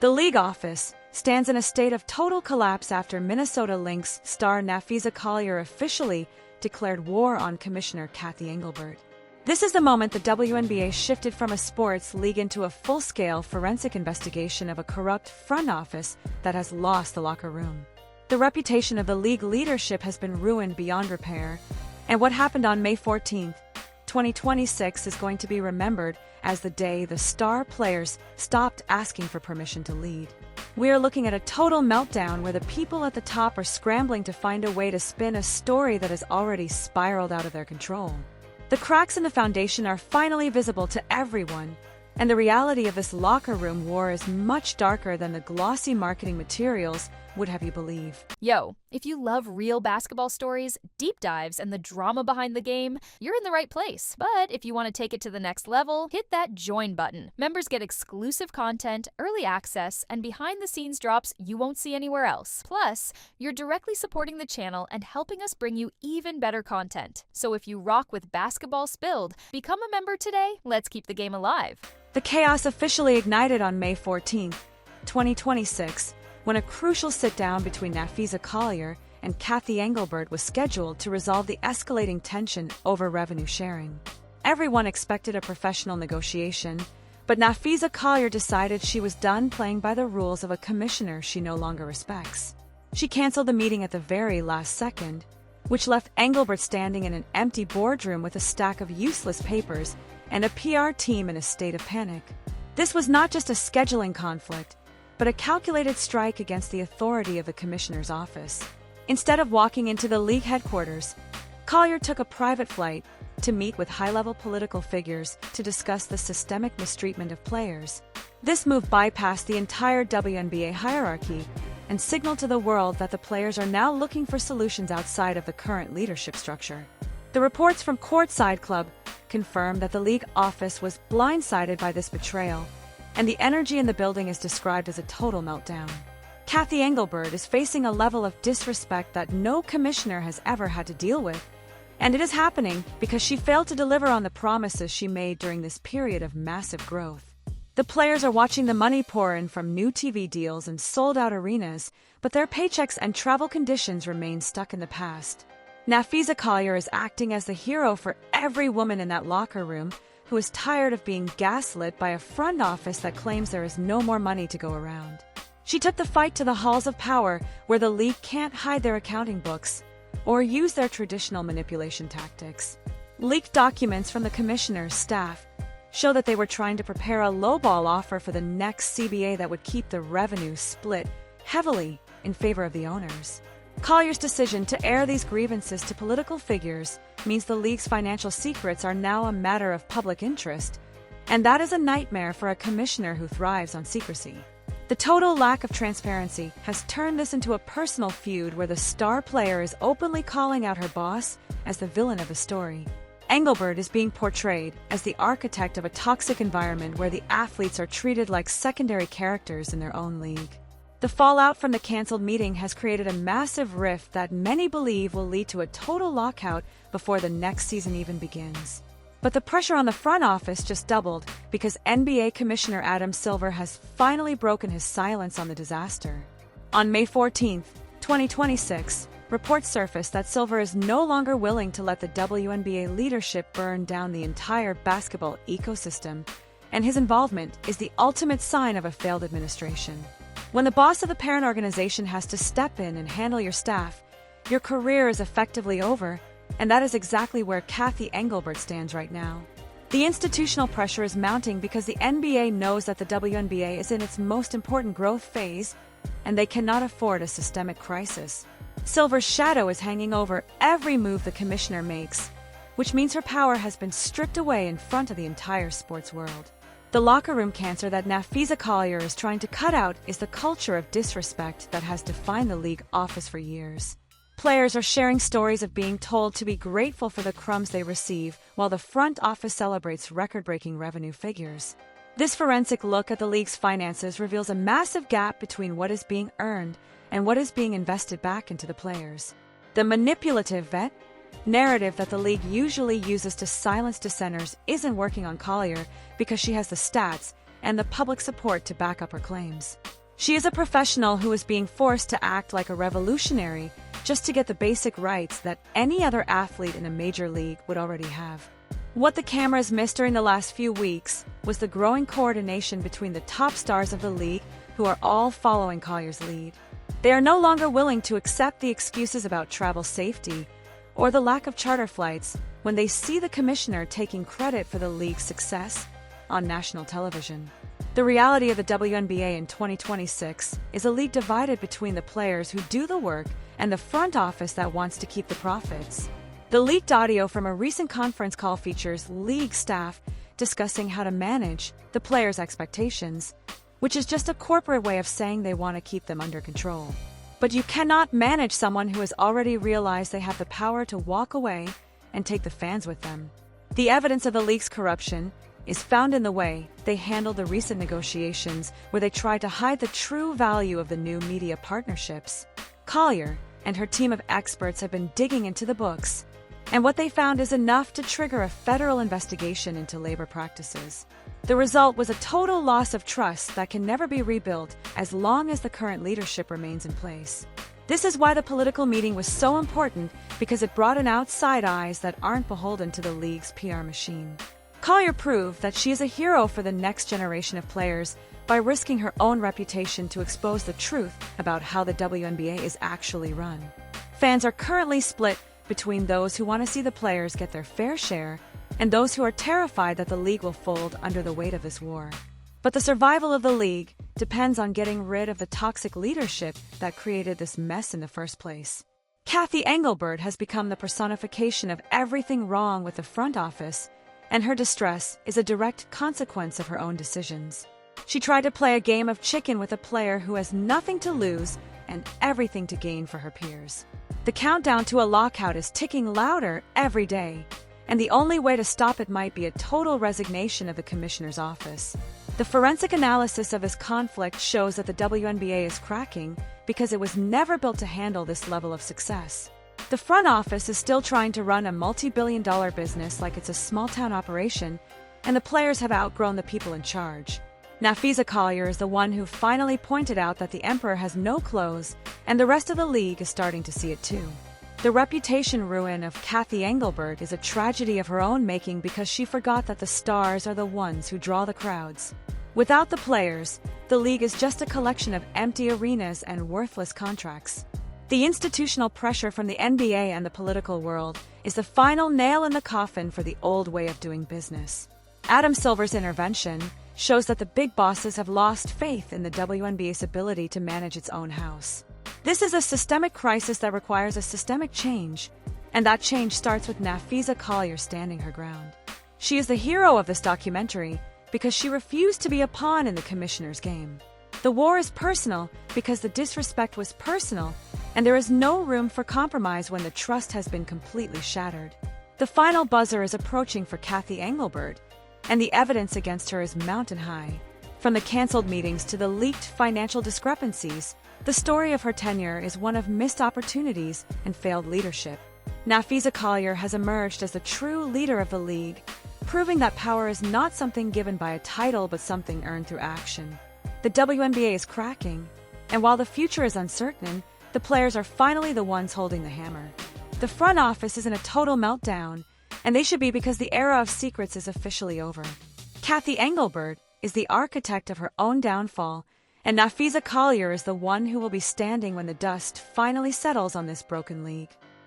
The league office stands in a state of total collapse after Minnesota Lynx star Napheesa Collier officially declared war on Commissioner Cathy Engelbert. This is the moment the WNBA shifted from a sports league into a full-scale forensic investigation of a corrupt front office that has lost the locker room. The reputation of the league leadership has been ruined beyond repair, and what happened on May 14, 2026 is going to be remembered as the day the star players stopped asking for permission to lead. We are looking at a total meltdown where the people at the top are scrambling to find a way to spin a story that has already spiraled out of their control. The cracks in the foundation are finally visible to everyone, and the reality of this locker room war is much darker than the glossy marketing materials would have you believe. Yo, if you love real basketball stories, deep dives, and the drama behind the game, you're in the right place. But if you want to take it to the next level, hit that join button. Members get exclusive content, early access, and behind-the-scenes drops you won't see anywhere else. Plus, you're directly supporting the channel and helping us bring you even better content. So if you rock with Basketball Spilled, become a member today. Let's keep the game alive. The chaos officially ignited on May 14, 2026, when a crucial sit-down between Napheesa Collier and Cathy Engelbert was scheduled to resolve the escalating tension over revenue sharing. Everyone expected a professional negotiation, but Napheesa Collier decided she was done playing by the rules of a commissioner she no longer respects. She canceled the meeting at the very last second, which left Engelbert standing in an empty boardroom with a stack of useless papers and a PR team in a state of panic. This was not just a scheduling conflict, but a calculated strike against the authority of the commissioner's office. Instead of walking into the league headquarters, Collier took a private flight to meet with high-level political figures to discuss the systemic mistreatment of players. This move bypassed the entire WNBA hierarchy and signaled to the world that the players are now looking for solutions outside of the current leadership structure. The reports from Courtside Club confirmed that the league office was blindsided by this betrayal, and the energy in the building is described as a total meltdown. Cathy Engelbert is facing a level of disrespect that no commissioner has ever had to deal with, and it is happening because she failed to deliver on the promises she made during this period of massive growth. The players are watching the money pour in from new TV deals and sold-out arenas, but their paychecks and travel conditions remain stuck in the past. Napheesa Collier is acting as the hero for every woman in that locker room who is tired of being gaslit by a front office that claims there is no more money to go around. She took the fight to the halls of power, where the league can't hide their accounting books or use their traditional manipulation tactics. Leaked documents from the commissioner's staff show that they were trying to prepare a lowball offer for the next CBA that would keep the revenue split heavily in favor of the owners. Collier's decision to air these grievances to political figures means the league's financial secrets are now a matter of public interest, and that is a nightmare for a commissioner who thrives on secrecy. The total lack of transparency has turned this into a personal feud where the star player is openly calling out her boss as the villain of the story. Engelbert is being portrayed as the architect of a toxic environment where the athletes are treated like secondary characters in their own league. The fallout from the canceled meeting has created a massive rift that many believe will lead to a total lockout before the next season even begins. But the pressure on the front office just doubled because NBA Commissioner Adam Silver has finally broken his silence on the disaster. On May 14, 2026, reports surfaced that Silver is no longer willing to let the WNBA leadership burn down the entire basketball ecosystem, and his involvement is the ultimate sign of a failed administration. When the boss of the parent organization has to step in and handle your staff, your career is effectively over, and that is exactly where Cathy Engelbert stands right now. The institutional pressure is mounting because the NBA knows that the WNBA is in its most important growth phase, and they cannot afford a systemic crisis. Silver's shadow is hanging over every move the commissioner makes, which means her power has been stripped away in front of the entire sports world. The locker room cancer that Napheesa Collier is trying to cut out is the culture of disrespect that has defined the league office for years. Players are sharing stories of being told to be grateful for the crumbs they receive, while the front office celebrates record-breaking revenue figures. This forensic look at the league's finances reveals a massive gap between what is being earned and what is being invested back into the players. The manipulative narrative that the league usually uses to silence dissenters isn't working on Collier because she has the stats and the public support to back up her claims. She is a professional who is being forced to act like a revolutionary just to get the basic rights that any other athlete in a major league would already have. What the cameras missed during the last few weeks was the growing coordination between the top stars of the league who are all following Collier's lead. They are no longer willing to accept the excuses about travel safety or the lack of charter flights when they see the commissioner taking credit for the league's success on national television. The reality of the WNBA in 2026 is a league divided between the players who do the work and the front office that wants to keep the profits. The leaked audio from a recent conference call features league staff discussing how to manage the players' expectations, which is just a corporate way of saying they want to keep them under control. But you cannot manage someone who has already realized they have the power to walk away and take the fans with them. The evidence of the league's corruption is found in the way they handled the recent negotiations where they tried to hide the true value of the new media partnerships. Collier and her team of experts have been digging into the books, and what they found is enough to trigger a federal investigation into labor practices. The result was a total loss of trust that can never be rebuilt as long as the current leadership remains in place. This is why the political meeting was so important, because it brought in outside eyes that aren't beholden to the league's PR machine. Collier proved that she is a hero for the next generation of players by risking her own reputation to expose the truth about how the WNBA is actually run. Fans are currently split between those who want to see the players get their fair share and those who are terrified that the league will fold under the weight of this war. But the survival of the league depends on getting rid of the toxic leadership that created this mess in the first place. Cathy Engelbert has become the personification of everything wrong with the front office, and her distress is a direct consequence of her own decisions. She tried to play a game of chicken with a player who has nothing to lose and everything to gain for her peers. The countdown to a lockout is ticking louder every day, and the only way to stop it might be a total resignation of the commissioner's office. The forensic analysis of this conflict shows that the WNBA is cracking because it was never built to handle this level of success. The front office is still trying to run a multi-billion-dollar business like it's a small-town operation, and the players have outgrown the people in charge. Napheesa Collier is the one who finally pointed out that the emperor has no clothes, and the rest of the league is starting to see it too. The reputation ruin of Cathy Engelbert is a tragedy of her own making because she forgot that the stars are the ones who draw the crowds. Without the players, the league is just a collection of empty arenas and worthless contracts. The institutional pressure from the NBA and the political world is the final nail in the coffin for the old way of doing business. Adam Silver's intervention shows that the big bosses have lost faith in the WNBA's ability to manage its own house. This is a systemic crisis that requires a systemic change, and that change starts with Napheesa Collier standing her ground. She is the hero of this documentary because she refused to be a pawn in the commissioner's game. The war is personal because the disrespect was personal, and there is no room for compromise when the trust has been completely shattered. The final buzzer is approaching for Cathy Engelbert, and the evidence against her is mountain high. From the canceled meetings to the leaked financial discrepancies, the story of her tenure is one of missed opportunities and failed leadership. Napheesa Collier has emerged as the true leader of the league, proving that power is not something given by a title but something earned through action. The WNBA is cracking, and while the future is uncertain, the players are finally the ones holding the hammer. The front office is in a total meltdown, and they should be, because the era of secrets is officially over. Cathy Engelbert is the architect of her own downfall, and Napheesa Collier is the one who will be standing when the dust finally settles on this broken league.